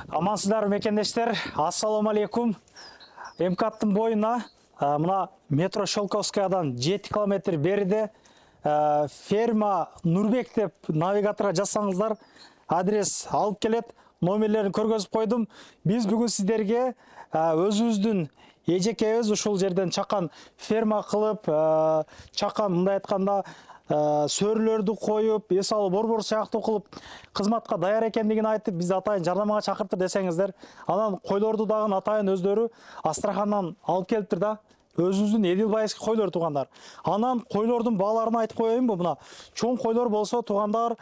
Амансыздар мекендештер, ассаламу алейкум. МКАДтың бойына мына метро Щелковскаядан 7 километр беріде ферма Нурбек деп навигаторға жазсаңыздар, адрес алып келет, номерлерін көргөзүп қойдым. Біз бүгін сіздерге өзіміздің ежекебіз ушул жерден чакан ферма кылып, чакан мындай айтканда сөрүлөрдү коюп, эс алып борбор сыяктуу кылып кызматка даяр экендигин айтып, биз атайын жардамга чакыртып десеңиздер, анан койлорду дагы атайын өздөрү Астрахандан алып келиптир да. Өзүбүздүн Эдилбайский койлор туугандар. Анан койлордун бааларын айтып коеюнбу? Мына чоң койлор болсо туугандар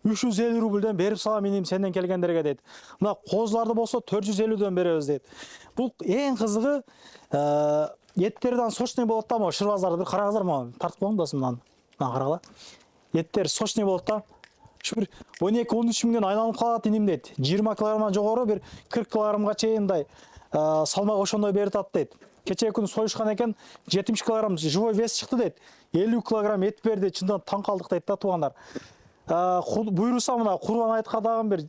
350 рубльден берип салам иним сенден келгендерге дейт. Мына козуларды болсо 450дөн беребиз дейт. Бул эң кызыгы эттерден сочный болот да, могу шырбаздарды караңыздар, могу тартып коюң досум мынаны. Мына карагыла. Эттер сочный болот да. Ушу бир 12-13 миңден айланып калат иним дейт. 20 килограммдан жогору бир 40 килограммга чейин мындай салмак ошондой берип атат дейт. Кечээ күнү союшкан экен 70 килограмм живой вес чыкты дейт. 50 килограмм эт берди, чындан таң калдык дейт да туугандар. Буйруса мына Курбан айтка дагы бир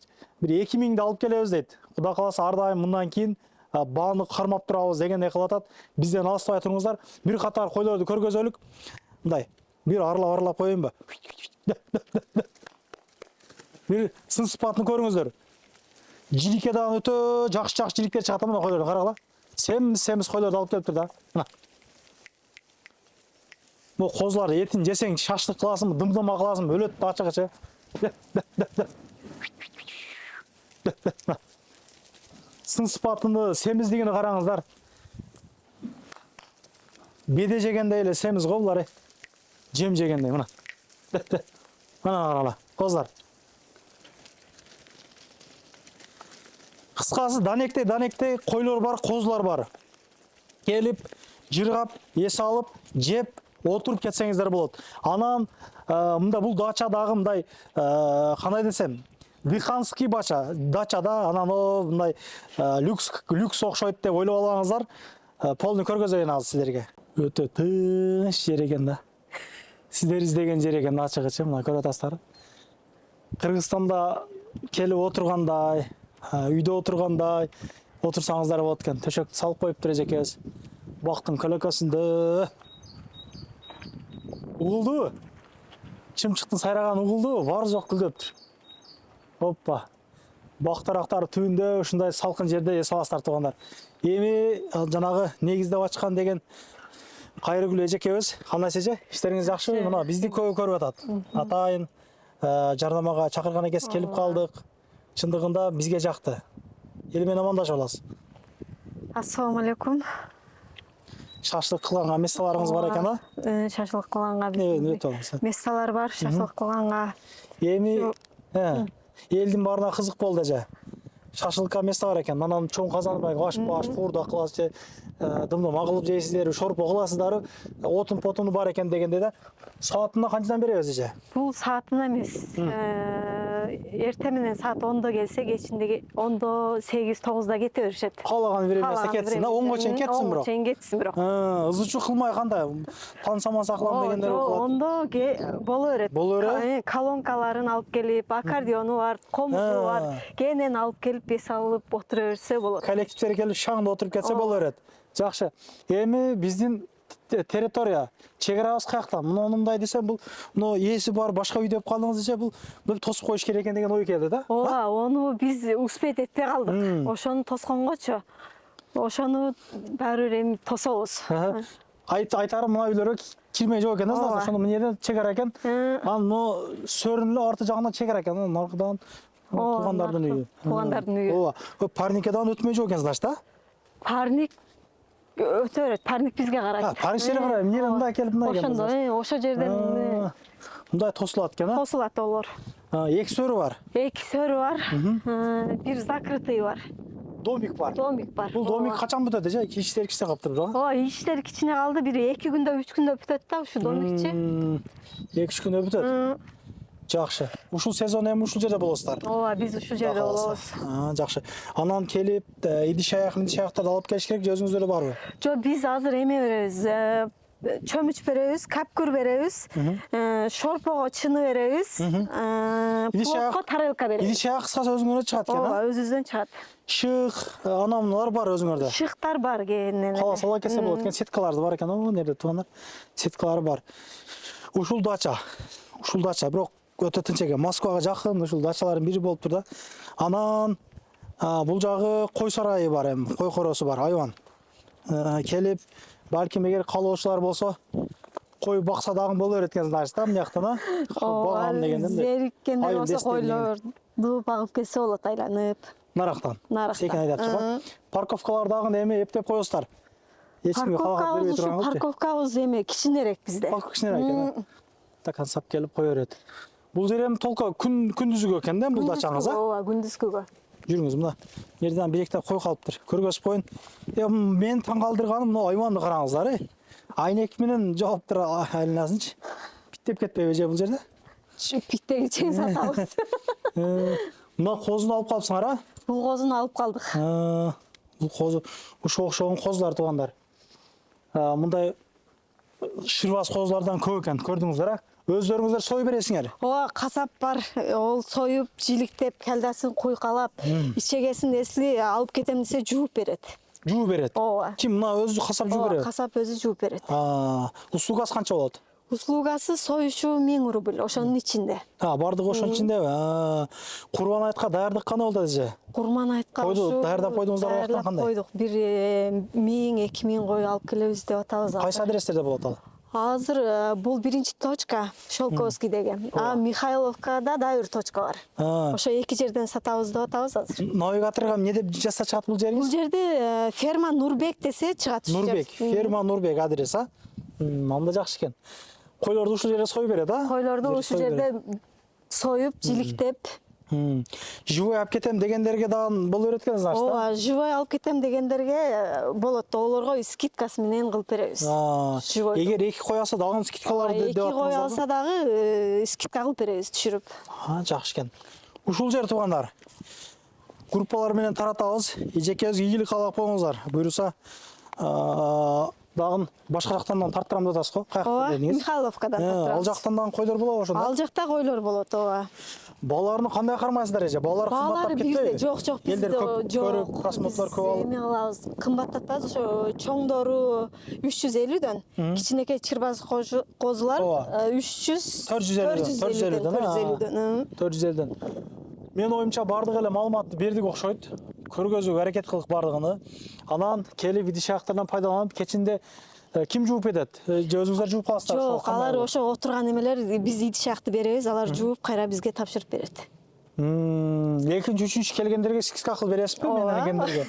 2000 алып келебиз дейт. Кудай кааласа ар дайым мындан кийин бааны кармап турабыз дегендей кылып атат. Бизден алыстабай туруңуздар. Бир катар койлорду көргөзөлүк. Мындай бир аралап коеюнбу? Бир сын сыпатын көрүңүздөр. Жиликеден өтө жакшы жиликтер чыгат мына койлорду карагыла. Семиз койлорду алып келиптир да. Мына. Бу козулар этин жесең шашлык кыласың, дымдыма кыласың, өлөт да ачыгычы. Сын сыпатыны, семиздигини караңыздар. Беде жегендей эле семиз го булар. Жем жегендей мына. Мына карагыла, козулар. Кыскасы данектей койлор бар, козулар бар. Келип, жыргап, эс алып, жеп, отуруп кетсеңиздер болот. Анан мында бул дачадагы мындай кандай десем, дыханский дачада анан мындай люкс окшойт деп ойлоп албаңыздар. Полный көргөзөйүн азыр сиздерге. Өтө тыныч жер экен да. Сиздер издеген жер экен ачыгычы, мына көрүп атасыздар. Кыргызстанда келип отургандай, үйдө отургандай отурсаңыздар болот экен. Төшөктү салып коюптур эжекебиз. Бактын көлөкөсүндө. Угулду. Чымчыктын сайраган угулду, бар жок гүлдөптүр. Оппа. Бак тарактары түбүндө ушундай салкын жерде эс аласыздар туугандар. Эми жанагы негиздеп ачкан деген Кайрыгүл эжекебиз, кандай эже? Иштериңиз жакшыбы? Мына бизди көп көрүп атат. Атайын жардамага чакырган экенсиз, келип калдык. Чындыгында бизге жакты. Эл менен амандашып аласыз. Ассаламу алейкум. Шашлык кылганга месталарыңыз бар экен, а? Шашлык кылганга месталар бар, шашлык кылганга. Эми элдин баарына кызык болду эже. Шашлыкка места бар экен. Анан чоң казан бай аш куурда кыласыз, дымдыма кылып жейсиздер, шорпо кыласыздар, отун потуну бар экен дегенде да. Саатына канчадан беребиз эже? Бул саатына эмес. Эртең менен саат 10-до келсе, кечинде 10-до 8-9-да кете беришет. Каалаган времясында кетсин, да, 10го чейин кетсин бирок. 10го чейин кетсин бирок. Ызычуу кылмай кандай? Тансаман саклам дегендер болот. 10-до боло берет. Боло берет? Колонкаларын алып келип, аккордеону бар, комузу бар. Кенен алып келип, эс алып отура берсе болот. Коллективдер келип шаңда отуруп кетсе боло берет. Жакшы. Эми биздин территория, чек-арабыз каякта? Мындай десем, бул ээси бар, башка үй деп калдыңыз десе, бул тосуп коюш керек экен деген ой келди да? Ооба, ону биз успеть этпей калдык. Ошону тосконгочу. Ошону баары бир эми тособуз. Айтарым мына үйлөргө кирмей жок экен да, ошону эмнеден чек-ара экен. Анан сөрүн эле арты жагынан чек-ара экен, анан аркадан туугандардын үйү. Туугандардын үйү. Ооба, парникеден өтмөй жок экенсиз да? Парник өтө берет, парник бизге карайт. Парникчилерге карайт, эмне мындай келип мындай экен. Ошондо, ошо жерден мындай тосулат экен, а? Тосулат олор. Эки сөрү бар. Эки сөрү бар. Бир закрытый бар. Домик бар. Домик бар. Бул домик качан бүтөт эже? Иштер кичине калыптыр бирок. Ооба, иштер кичине калды. Бир 2 күндө, 3 күндө бүтөт да ушу домикчи. 2-3 күндө бүтөт. Жакшы. Ушул сезон эми ушул жерде болосуздар. Ооба, биз ушул жерде болобуз. Жакшы. Анан келип, идиш аяктарды алып келиш керек, же өзүңүздөр барбы? Жок, биз азыр эме беребиз. чөмүч беребиз, капкур беребиз, шорпого чыны беребиз, плотко тарелка беребиз. Идиш-аяк кыскасы өзүңөрдө чыгат экен, Ооба, өзүбүздөн чыгат. Шык, анамнылар бар өзүңөрдө. Шыктар бар кенен. Кала сала келсе болот экен, сеткалары бар экен, о, нерде туугандар. Сеткалары бар. Ушул дача, бирок өтө тынч экен. Москвага жакын ушул дачалардын бири болуп тур да. Анан бул жагы кой сарайы бар, эми кой коросу бар, айван. Келип, балким эгер каалоочулар болсо, кой бакса дагы боло берет экен, значит, да, мыяктан, багам дегенден. Зериккендер болсо койлорду багып келсе болот айланып. Нарактан. Нарактан. Секен айдап чыгып. Парковкалар дагы эми эптеп коесуздар. Эчкимге калгап бербей турган кылчу. Парковкабыз эми кичинерээк бизде. Кичинерээк экен. Такан сап келип кое берет. Бул жер эми толко күндүзгү экен да, бул дачаңыз, а? Ооба, күндүзгүгө. Жүрүңүз мына. Жерден билекте кой калыптыр. Көргөзүп коюн. Мен таң калтырганым мына айванды караңыздар, Айнек менен жооп тур айланасынчы. Биттеп кетпейби же бул жерде? Биттеги чең сатабыз. Мына козуну алып калыпсыңар, а? Бул козуну алып калдык. Бул козу, ушул окшогон козулар туугандар. Мындай шырбас козулардан көп экен, көрдүңүздөр, а? Өздөрүңүздөр союп бересиңер. Ооба, касап бар. Ол союп, жиликтеп, калдасын куйкалап, ичегесин эсли алып кетем десе жууп берет. Жууп берет. Ооба. Ким мына өзү касап жууп берет? Касап өзү жууп берет. Услугасы канча болот? Услугасы союшу 1000 рубль, ошонун ичинде. Бардыгы ошонун ичиндеби? Курбан айтка даярдык кандай болду эже? Курман айтка ушу даярдап койдуңуздар убактан кандай? Койдук. Бир 1000-2000 кой алып келебиз деп атабыз. Кайсы адрестерде болот ал? Азыр бул биринчи точка Шелковский деген. Михайловкада да бир точка бар. Ошо эки жерден сатабыз деп атабыз азыр. Навигаторго эмне деп жазса чыгат бул жериңиз? Бул жерде ферма Нурбек десе чыгат. Нурбек, ферма Нурбек адрес, а? Анда жакшы экен. Койлорду ушул жерде союп берет, а? Койлорду ушул жерде союп, жиликтеп. Живой алып кетем дегендерге дагы боло берет экен, значит. Ооба, живой алып кетем дегендерге болот. Олорго скидкасы менен кылып беребиз. Эгер эки кой алса дагы скидкаларды деп атабыз. Эки кой алса дагы скидка кылып беребиз, түшүрүп. Жакшы экен. Ушул жер туугандар. Группалар менен таратабыз. Эжекебизге ийгилик каалап коюңуздар. Буйруса, дагы башка жактан тарттырам деп атасыз го? Ооба, Михайловкадан тарттырабыз. Ал жактан дагы койлор болобу ошондо? Ал жакта койлор болот, ооба. Балаларны кандай кармайсыздар эже? Балалар кымбаттап кетпейби? Жок, bizde Көрүп, просмотрлор көп алып. Эме кылабыз, кымбаттатпайбыз. Ошо чоңдору 350дөн, кичинекей чырбаз козулар 450дөн. Мен оюмча бардык эле маалыматты бердик окшойт. Көргөзүүгө аракет кылдык бардыгын. Анан келип идиш-аяктардан пайдаланып, кечинде ким жууп кетет? Же өзүңүздөр жууп каласыздар? Жок, алар ошо отурган эмелер биз идиш-аякты беребиз, алар жууп кайра бизге тапшырып берет. Экинчи, үчүнчү келгендерге скидка кылып бересизби? Менен келгендерге.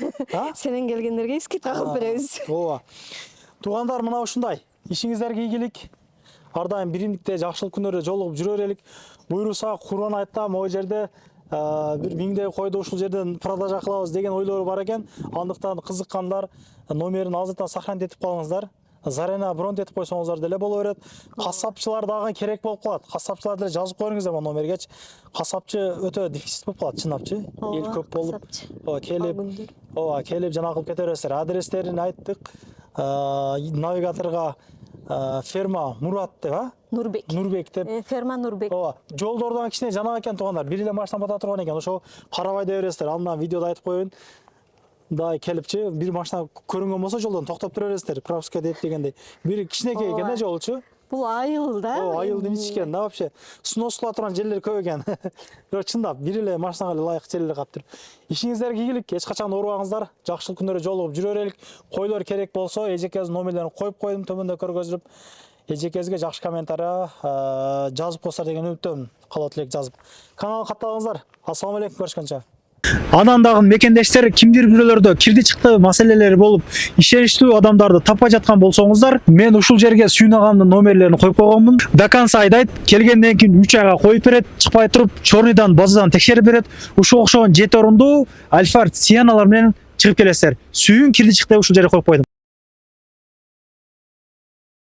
Сенен келгендерге скидка кылып беребиз. Ооба. Туугандар, мына ушундай. Ишиңиздерге ийгилик. Ар дайым биримдикте жакшылык күнөрдө жолугуп жүрө берелик. Буйруса Курбан айттам, могу жерде бир 1000 койду ушул жерден продажа кылабыз деген ойлору бар экен. Андыктан кызыккандар номерин азыртан сохранить этип калыңыздар. Зарена бронь этип койсоңуздар деле боло берет. Касапчылар дагы керек болуп калат. Касапчылар деле жазып коюңуздар бу номергечи. Касапчы өтө дефицит болуп калат, чынапчы. Эл көп болуп. Келип жана кылып кете бересиздер. Адрестерин айттык. Навигаторго ферма Мурат деп, а? Нурбек деп. Ферма Нурбек. Жолдордон кичине жанак экен туугандар. Бир эле машина бата турган экен. Ошо карабай деп бересиздер. Андан видеода айтып коеюн. Дай келипчи, бир машина көрүнгөн болсо жолдон токтоп тура бересиздер. Пропуска деп дегендей. Бир кичинекей экен да жолчу. Бул айыл да. Айылдын ичи экен да вообще. Сносула турган жерлер көп экен. Бирок чындап бир эле машинага эле ылайык жерлер калыптыр. Ишиңиздерге ийгилик, эч качан оорубаңыздар. Жакшылык күнөрдө жолугуп жүрө берелик. Койлор керек болсо, эжекебиздин номерлерин коюп койдум төмөндө көргөзүлүп. Эжекебизге жакшы комментарий жазып коесуздар деген үмүттөмүн. Калат элек жазып. Каналга катталыңыздар. Ассаламу алейкум, көрүшкөнчө. Анан дагы мекендештер кимдир бирөөлөрдө кирди чыкты маселелери болуп, ишеничтүү адамдарды таппай жаткан болсоңуздар, мен ушул жерге сүйнагандын номерлерин коюп койгонмун. До конца айдайт, келгенден кийин 3 айга коюп берет, чыкпай туруп, чорныйдан базадан текшерип берет. Ушул окшогон 7 орундуу Альфард Сианалар менен чыгып келесиздер. Сүйүн кирди чыкты ушул жерге коюп койдум.